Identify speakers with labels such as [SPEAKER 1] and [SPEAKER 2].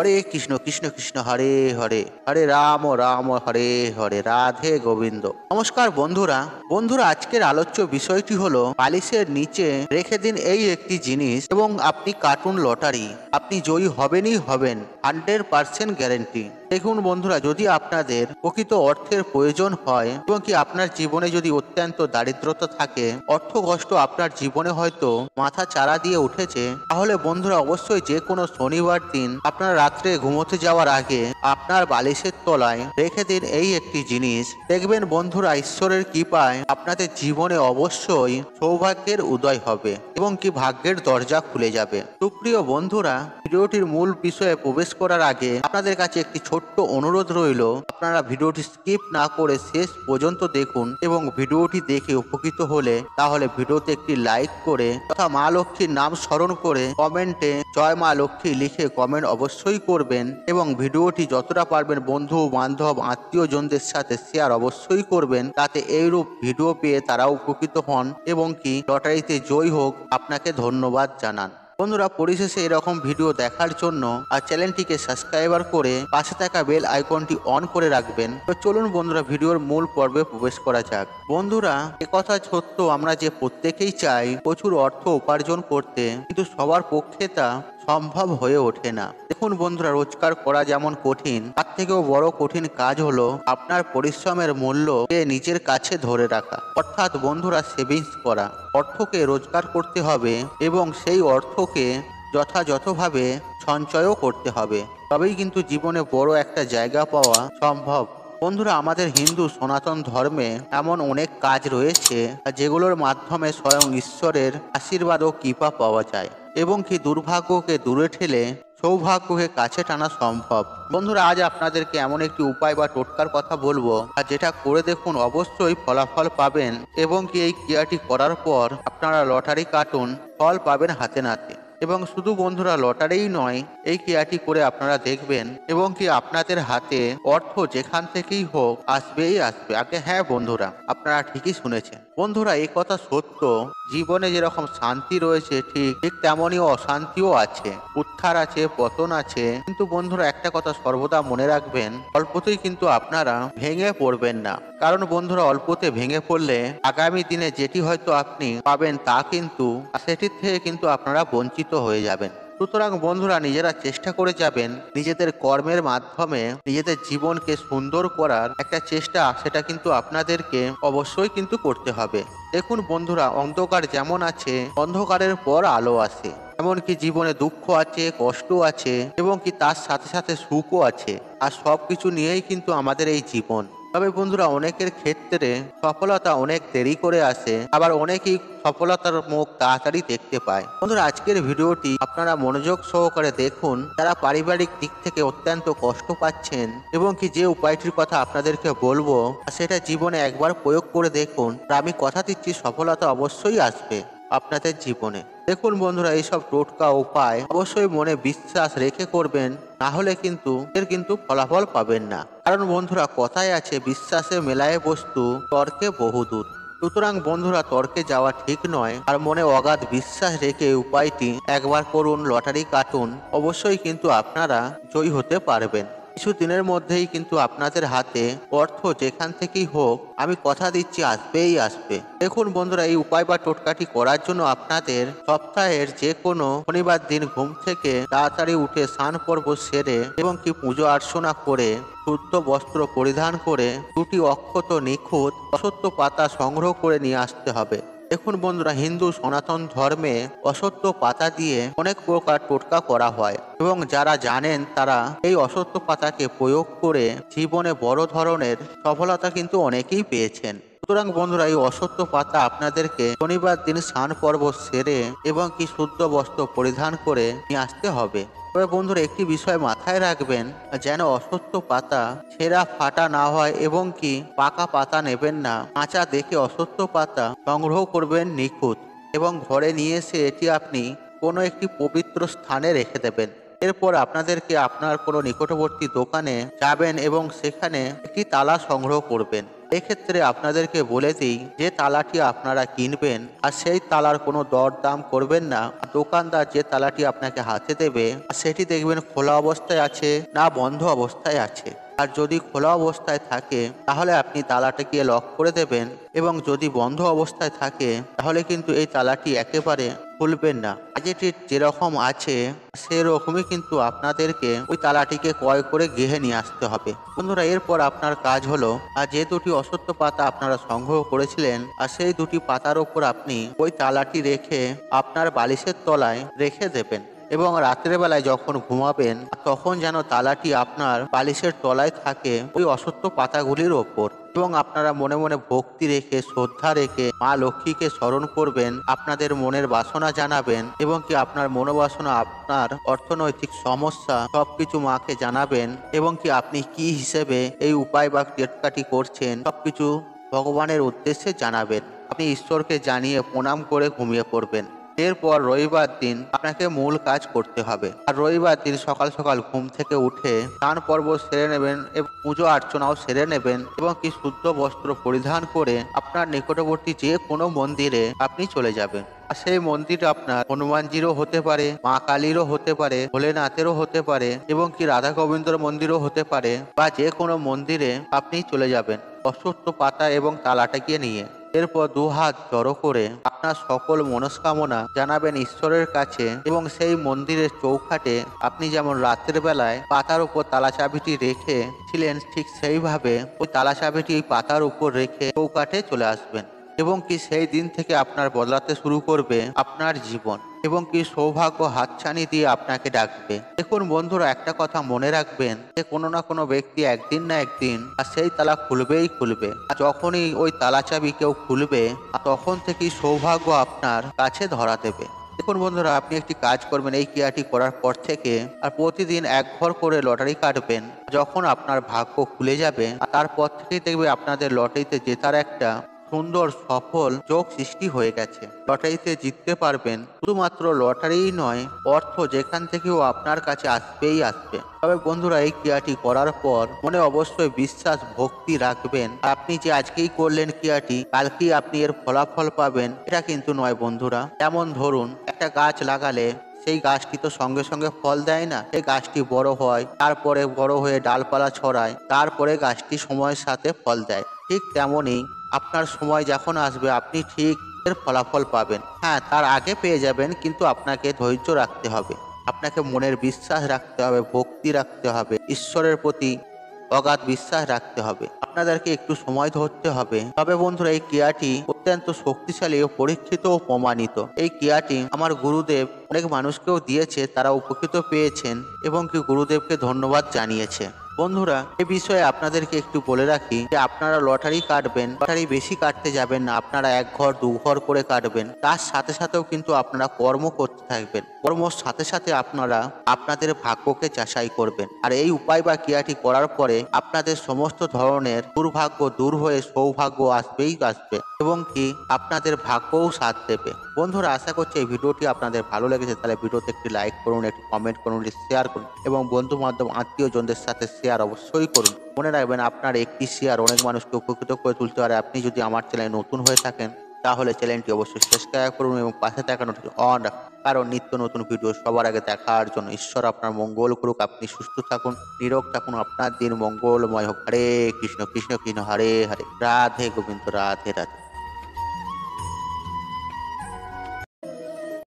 [SPEAKER 1] হরে কৃষ্ণ কৃষ্ণ কৃষ্ণ হরে হরে, হরে রাম রাম হরে হরে, রাধে গোবিন্দ। নমস্কার বন্ধুরা। আজকের আলোচ্য বিষয়টি হলো বালিশের নিচে রেখে দিন এই একটি জিনিস এবং আপনি কার্টুন লটারি, আপনি জয়ী হবেনই হবেন, 100% গ্যারেন্টি। দেখুন বন্ধুরা, যদি আপনাদের প্রকৃত অর্থের প্রয়োজন হয় এবং কি আপনার জীবনে যদি অত্যন্ত দারিদ্রতা থাকে, অর্থ কষ্ট আপনার জীবনে হয়তো মাথা চারা দিয়ে উঠেছে, তাহলে বন্ধুরা অবশ্যই যে কোনো শনিবার দিন আপনার রাত্রে ঘুমোতে যাওয়ার আগে আপনার বালিশের তলায় রেখে দিন এই একটি জিনিস। দেখবেন বন্ধুরা, ঈশ্বরের কৃপায় আপনাদের জীবনে অবশ্যই সৌভাগ্যের উদয় হবে এবং কি ভাগ্যের দরজা খুলে যাবে। সুপ্রিয় বন্ধুরা, ভিডিওটির মূল বিষয়ে প্রবেশ করার আগে আপনাদের কাছে একটি ছোট্ট অনুরোধ রইল, আপনারা ভিডিওটি স্কিপ না করে শেষ পর্যন্ত দেখুন এবং ভিডিওটি দেখে উপকৃত হলে তাহলে ভিডিওতে একটি লাইক করে তথা মা লক্ষ্মীর নাম স্মরণ করে কমেন্টে জয় মা লক্ষ্মী লিখে কমেন্ট অবশ্যই করবেন এবং ভিডিওটি যতটা পারবেন বন্ধু বান্ধব আত্মীয়জনদের সাথে শেয়ার অবশ্যই করবেন, তাতে এইরূপ ভিডিও পেয়ে তারাও উপকৃত হন এবং কি লটারিতে জয়ী হোক। আপনাকে ধন্যবাদ জানান। বন্ধুরা, পরিশেষে এরকম ভিডিও দেখার জন্য আর চ্যানেলটিকে সাবস্ক্রাইবার করে পাশে থাকা বেল আইকনটি অন করে রাখবেন। তো চলুন বন্ধুরা, ভিডিওর মূল পর্বে প্রবেশ করা যাক। বন্ধুরা, একথা সত্য, আমরা যে প্রত্যেকেই চাই প্রচুর অর্থ উপার্জন করতে, কিন্তু সবার পক্ষে তা সম্ভব হয়ে ওঠে না। দেখুন বন্ধুরা, রোজগার করা যেমন কঠিন, তার থেকেও বড় কঠিন কাজ হলো আপনার পরিশ্রমের মূল্য নিজের কাছে ধরে রাখা, অর্থাৎ বন্ধুরা সেভিংস করা। অর্থকে রোজগার করতে হবে এবং সেই অর্থকে যথাযথভাবে সঞ্চয়ও করতে হবে, তবেই কিন্তু জীবনে বড় একটা জায়গা পাওয়া সম্ভব। বন্ধুরা, আমাদের হিন্দু সনাতন ধর্মে এমন অনেক কাজ রয়েছে যেগুলোর মাধ্যমে স্বয়ং ঈশ্বরের আশীর্বাদ ও কৃপা পাওয়া যায় এবং কি দুর্ভাগ্যকে দূরে ঠেলে সৌভাগ্যকে কাছে টানা সম্ভব। বন্ধুরা, আজ আপনাদেরকে এমন একটি উপায় বা টোটকার কথা বলবো, আর যেটা করে দেখুন অবশ্যই ফলাফল পাবেন এবং কি এই ক্রিয়াটি করার পর আপনারা লটারি কাটুন, ফল পাবেন হাতে নাতে। এবং শুধু বন্ধুরা লটারিই নয়, এই ক্রিয়াটি করে আপনারা দেখবেন এবং কি আপনাদের হাতে অর্থ যেখান থেকেই হোক আসবেই আসবে। আগে হ্যাঁ বন্ধুরা, আপনারা ঠিকই শুনেছেন। বন্ধুরা, এই কথা সত্য, জীবনে যেরকম শান্তি রয়েছে ঠিক তেমনই অশান্তিও আছে, উত্থান আছে, পতন আছে। কিন্তু বন্ধুরা, একটা কথা সর্বদা মনে রাখবেন, অল্পতেই কিন্তু আপনারা ভেঙে পড়বেন না। কারণ বন্ধুরা, অল্পতে ভেঙে পড়লে আগামী দিনে যেটি হয়তো আপনি পাবেন তা কিন্তু সেটির থেকে কিন্তু আপনারা বঞ্চিত হয়ে যাবেন। সুতরাং বন্ধুরা, নিজেরা চেষ্টা করে যাবেন নিজেদের কর্মের মাধ্যমে নিজেদের জীবনকে সুন্দর করার একটা চেষ্টা, সেটা কিন্তু আপনাদেরকে অবশ্যই কিন্তু করতে হবে। দেখুন বন্ধুরা, অন্ধকার যেমন আছে, অন্ধকারের পর আলো আসে, এমনকি জীবনে দুঃখ আছে, কষ্ট আছে এবং কি তার সাথে সাথে সুখও আছে, আর সবকিছু নিয়েই কিন্তু আমাদের এই জীবন। তবে বন্ধুরা, অনেকের ক্ষেত্রে সফলতা অনেক দেরি করে আসে, আবার অনেকেই সফলতার মুখ তাড়াতাড়ি দেখতে পায়। বন্ধুরা, আজকের ভিডিওটি আপনারা মনোযোগ সহকারে দেখুন, যারা পারিবারিক দিক থেকে অত্যন্ত কষ্ট পাচ্ছেন এবং কি যে উপায়টির কথা আপনাদেরকে বলবো সেটা জীবনে একবার প্রয়োগ করে দেখুন, আমি কথা দিচ্ছি সফলতা অবশ্যই আসবে আপনাদের জীবনে। দেখুন বন্ধুরা, এইসব টোটকা উপায় অবশ্যই মনে বিশ্বাস রেখে করবেন, না হলে কিন্তু এর কিন্তু ফলাফল পাবেন না। কারণ বন্ধুরা, কথায় আছে বিশ্বাসে মেলায় বস্তু, তর্কে বহুদূর। সুতরাং বন্ধুরা, তর্কে যাওয়া ঠিক নয়, আর মনে অগাধ বিশ্বাস রেখে উপায়টি একবার করুন, লটারি কাটুন, অবশ্যই কিন্তু আপনারা জয়ী হতে পারবেন। কিছু দিনের মধ্যেই কিন্তু আপনাদের হাতে অর্থ যেখান থেকেই হোক, আমি কথা দিচ্ছি আসবেই আসবে। দেখুন বন্ধুরা, এই উপায় বা টোটকাটি করার জন্য আপনাদের সপ্তাহের যে কোনো শনিবার দিন ঘুম থেকে তাড়াতাড়ি উঠে স্নান পর্ব সেরে এবং কি পুজো অর্চনা করে শুদ্ধ বস্ত্র পরিধান করে দুটি অক্ষত নিখুঁত অসত্য পাতা সংগ্রহ করে নিয়ে আসতে হবে। দেখুন বন্ধুরা, হিন্দু সনাতন ধর্মে অসত্য পাতা দিয়ে অনেক প্রকার টোটকা করা হয় এবং যারা জানেন তারা এই অসত্য পাতাকে প্রয়োগ করে জীবনে বড় ধরনের সফলতা কিন্তু অনেকেই পেয়েছেন। সুতরাং বন্ধুরা, এই অসত্য পাতা আপনাদেরকে শনিবার দিন স্নান পর্ব সেরে এবং কি শুদ্ধ বস্ত্র পরিধান করে নিয়ে আসতে হবে। তবে বন্ধুরা, একটি বিষয় মাথায় রাখবেন, যেন অসত্য পাতা ছেঁড়া ফাটা না হয় এবং কি পাকা পাতা নেবেন না। কাঁচা দেখে অসত্য পাতা সংগ্রহ করবেন নিখুঁত এবং ঘরে নিয়ে এসে এটি আপনি কোনো একটি পবিত্র স্থানে রেখে দেবেন। এরপর আপনাদেরকে আপনার কোনো নিকটবর্তী দোকানে যাবেন এবং সেখানে একটি তালা সংগ্রহ করবেন এক্ষেত্রে আপনাদেরকে বলে দিই, যে তালাটি আপনারা কিনবেন আর সেই তালার কোনো দরদাম করবেন না। দোকানদার যে তালাটি আপনাকে হাতে দেবে সেটি দেখবেন খোলা অবস্থায় আছে না বন্ধ অবস্থায় আছে। আর যদি খোলা অবস্থায় থাকে তাহলে আপনি তালাটাকে লক করে দেবেন, এবং যদি বন্ধ অবস্থায় থাকে তাহলে কিন্তু এই তালাটি একেবারে খুলবেন না। যেটি যেরকম আছে সেরকমই কিন্তু আপনাদেরকে ওই তালাটিকে ক্রয় করে গৃহে নিয়ে আসতে হবে। বন্ধুরা, এরপর আপনার কাজ হলো, আর যে দুটি অশ্বত্থ পাতা আপনারা সংগ্রহ করেছিলেন আর সেই দুটি পাতার ওপর আপনি ওই তালাটি রেখে আপনার বালিশের তলায় রেখে দেবেন, এবং রাত্রের বেলায় যখন ঘুমাবেন তখন যেন তালাটি আপনার বালিশের তলায় থাকে ওই অশ্বত্থ পাতাগুলির ওপর। এবং আপনারা মনে মনে ভক্তি রেখে শ্রদ্ধা রেখে মা লক্ষ্মীকে স্মরণ করবেন, আপনাদের মনের বাসনা জানাবেন, এবং কি আপনার মনোবাসনা, আপনার অর্থনৈতিক সমস্যা সবকিছু মাকে জানাবেন, এবং কি আপনি কি হিসেবে এই উপায় বা টেটকাটি করছেন সবকিছু ভগবানের উদ্দেশ্যে জানাবেন। আপনি ঈশ্বরকে জানিয়ে প্রণাম করে ঘুমিয়ে পড়বেন। এরপর রবিবার দিন আপনাকে মূল কাজ করতে হবে। আর রবিবার দিন সকাল সকাল ঘুম থেকে উঠে স্নান পর্ব সেরে নেবেন এবং পুজো অর্চনাও সেরে নেবেন, এবং কি শুদ্ধ বস্ত্র পরিধান করে আপনার নিকটবর্তী যে কোনো মন্দিরে আপনি চলে যাবেন। আর সেই মন্দির আপনার হনুমানজিরও হতে পারে, মা কালীরও হতে পারে, ভোলেনাথেরও হতে পারে, এবং কি রাধা গোবিন্দর মন্দিরও হতে পারে, বা যে কোনো মন্দিরে আপনি চলে যাবেন অশ্বত্থ পাতা এবং তালাটাকে নিয়ে। এরপর দু হাত জড়ো করে আপনার সকল মনস্কামনা জানাবেন ঈশ্বরের কাছে, এবং সেই মন্দিরের চৌখাটে আপনি যেমন রাতের বেলায় পাতার উপর তালা চাবিটি রেখেছিলেন ঠিক সেইভাবে ওই তালা চাবিটি ওই পাতার উপর রেখে চৌকাঠে চলে আসবেন, এবং কি সেই দিন থেকে আপনার বদলাতে শুরু করবে আপনার জীবন, এবং কি সৌভাগ্য হাতছানি দিয়ে আপনাকে ডাকবে। দেখুন বন্ধুরা, একটা কথা মনে রাখবেন যে কোনো না কোনো ব্যক্তি একদিন না একদিন আর সেই তালা খুলবেই খুলবে। আর যখনই ওই তালা চাবি কেউ খুলবে তখন থেকেই সৌভাগ্য আপনার কাছে ধরা দেবে। দেখুন বন্ধুরা, আপনি একটি কাজ করবেন এই ক্রিয়াটি করার পর থেকে, আর প্রতিদিন এক ঘর করে লটারি কাটবেন। যখন আপনার ভাগ্য খুলে যাবে তারপর থেকেই দেখবে আপনাদের লটারিতে জেতার একটা সুন্দর সফল যোগ সৃষ্টি হয়ে গেছে। লটারিতে জিততে পারবেন। শুধুমাত্র লটারিই নয়, অর্থ যেখান থেকেও আপনার কাছে আসবেই আসবে। তবে বন্ধুরা, এই ক্রিয়াটি করার পর মনে অবশ্যই বিশ্বাস ভক্তি রাখবেন। আপনি যে আজকেই করলেন ক্রিয়াটি কালকেই আপনি এর ফলাফল পাবেন এটা কিন্তু নয় বন্ধুরা। যেমন ধরুন, একটা গাছ লাগালে সেই গাছটি তো সঙ্গে সঙ্গে ফল দেয় না, সেই গাছটি বড় হয়, তারপরে বড় হয়ে ডালপালা ছড়ায়, তারপরে গাছটি সময়ের সাথে ফল দেয়। ঠিক তেমনই আপনার সময় যখন আসবে আপনি ঠিক এর ফলাফল পাবেন। হ্যাঁ, তার আগে পেয়ে যাবেন, কিন্তু আপনাকে ধৈর্য রাখতে হবে, আপনাকে মনের বিশ্বাস রাখতে হবে, ভক্তি রাখতে হবে, ঈশ্বরের প্রতি অগাধ বিশ্বাস রাখতে হবে, আপনাদেরকে একটু সময় ধরতে হবে। তবে বন্ধুরা, এই ক্রিয়াটি অত্যন্ত শক্তিশালী ও পরীক্ষিত ও প্রমাণিত। এই ক্রিয়াটি আমার গুরুদেব অনেক মানুষকেও দিয়েছে, তারা উপকৃত পেয়েছেন এবং কি গুরুদেবকে ধন্যবাদ জানিয়েছে। বন্ধুরা, এ বিষয়ে আপনাদেরকে একটু বলে রাখি যে আপনারা লটারি কাটবেন, লটারি বেশি কাটতে যাবেন না, আপনারা এক ঘর দু ঘর করে কাটবেন। তার সাথে সাথেও কিন্তু আপনারা কর্ম করতে থাকবেন, কর্মর সাথে সাথে আপনারা আপনাদের ভাগ্যকে যাচাই করবেন। আর এই উপায় বা ক্রিয়াটি করার পরে আপনাদের সমস্ত ধরনের দুর্ভাগ্য দূর হয়ে সৌভাগ্য আসবেই আসবে, এবং কি আপনাদের ভাগ্যও সাথ দেবে। বন্ধুরা, আশা করছি এই ভিডিওটি আপনাদের ভালো লেগেছে। তাহলে ভিডিওতে একটি লাইক করুন, একটি কমেন্ট করুন, একটি শেয়ার করুন, এবং বন্ধু বান্ধব আত্মীয়জনদের সাথে শেয়ার অবশ্যই করুন। মনে রাখবেন, আপনার একটি শেয়ার অনেক মানুষকে উপকৃত করে তুলতে পারে। আপনি যদি আমার চ্যানেলে নতুন হয়ে থাকেন তাহলে চ্যানেলটি অবশ্যই সাবস্ক্রাইব করুন এবং পাশে থাকা নোটিফিকেশন অন রাখুন, কারণ নিত্য নতুন ভিডিও সবার আগে দেখার জন্য। ঈশ্বর আপনার মঙ্গল করুক, আপনি সুস্থ থাকুন, নিরোগ থাকুন, আপনার দিন মঙ্গলময় হোক। হরে কৃষ্ণ কৃষ্ণ কৃষ্ণ হরে হরে, রাধে গোবিন্দ রাধে রাধে।